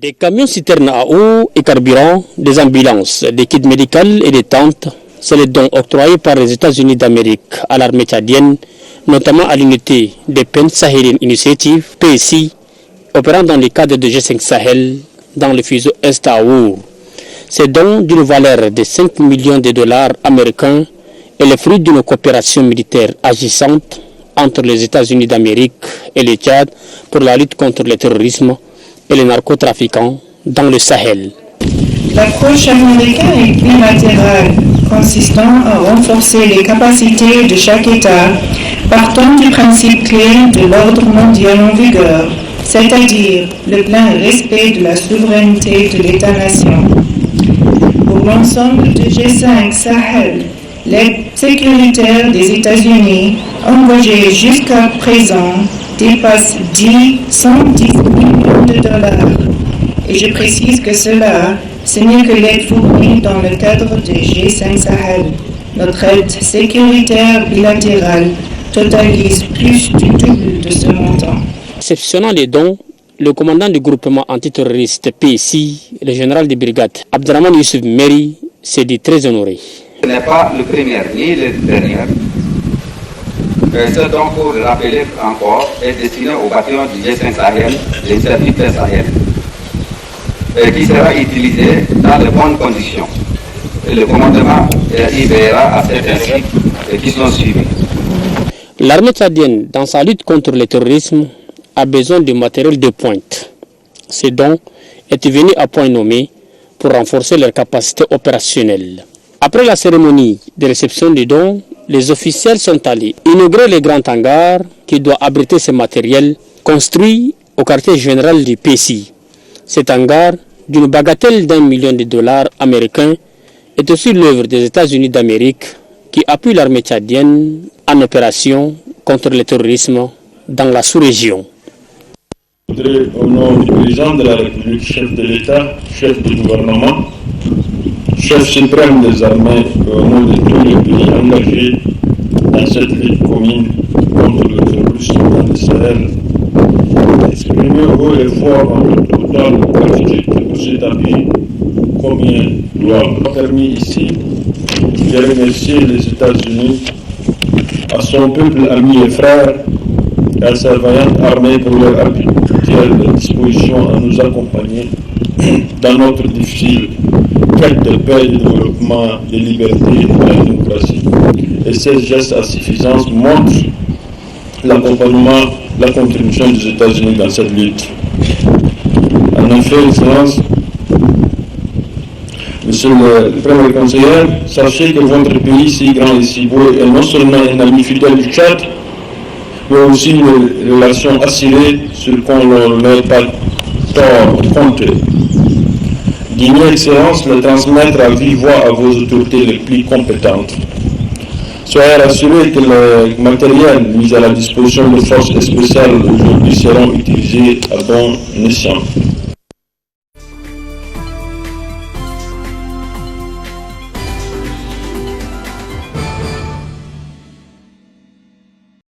Des camions citernes à eau et carburant, des ambulances, des kits médicaux et des tentes, c'est le don octroyé par les États-Unis d'Amérique à l'armée tchadienne, notamment à l'unité des Pen Sahelian Initiative, PSI, opérant dans le cadre de G5 Sahel dans le fuseau Est à Our. Ces dons d'une valeur de 5 millions de dollars américains est le fruit d'une coopération militaire agissante entre les États-Unis d'Amérique et le Tchad pour la lutte contre le terrorisme et les narcotrafiquants dans le Sahel. L'approche américaine est bilatérale, consistant à renforcer les capacités de chaque État, partant du principe clé de l'ordre mondial en vigueur, c'est-à-dire le plein respect de la souveraineté de l'État-nation. Pour l'ensemble du G5 Sahel, l'aide sécuritaire des États-Unis, engagée jusqu'à présent, dépasse 110 millions de dollars. Et je précise que cela, ce n'est que l'aide fournie dans le cadre du G5 Sahel. Notre aide sécuritaire bilatérale totalise plus du double de ce montant. Exceptionnant les dons, le commandant du groupement antiterroriste PSI, le général de brigade Abdraman Youssef Meri, s'est dit très honoré. Ce n'est pas le premier ni le dernier. Ce don, pour le rappeler encore, est destiné au bataillon du G5 Sahel, les services Sahel, qui sera utilisé dans de bonnes conditions. Et le commandement y veillera à cette inscrits qui sont suivis. L'armée tchadienne, dans sa lutte contre le terrorisme, a besoin de matériel de pointe. Ce don est venu à point nommé pour renforcer leurs capacités opérationnelles. Après la cérémonie de réception du don, les officiels sont allés inaugurer le grand hangar qui doit abriter ce matériel construit au quartier général du PSI. Cet hangar, d'une bagatelle d'1 million de dollars américains, est aussi l'œuvre des États-Unis d'Amérique qui appuie l'armée tchadienne en opération contre le terrorisme dans la sous-région. Je voudrais, au nom du président de la République, chef de l'État, chef du gouvernement, chef suprême des armées, au nom de tous les pays engagés dans cette lutte commune contre le terrorisme dans le Sahel, exprimer haut et fort notre totale gratitude pour cet appui combien louable. J'ai permis ici de remercier les États-Unis, à son peuple ami et frère, et à sa vaillante armée pour leur appui à disposition à nous accompagner dans notre difficile quête de paix, de développement, de liberté et de la démocratie. Et ces gestes à suffisance montrent l'accompagnement, la contribution des États-Unis dans cette lutte. En effet, Excellence, Monsieur le Premier Conseiller, sachez que votre pays, si grand et si beau, est non seulement un ami fidèle du Tchad, mais aussi une relation assurée sur qu'on ne met pas tort compter. Digner Excellence, le transmettre à vive voix à vos autorités les plus compétentes. Soyez rassurés que le matériel mis à la disposition des forces spéciales aujourd'hui seront utilisés à bon escient.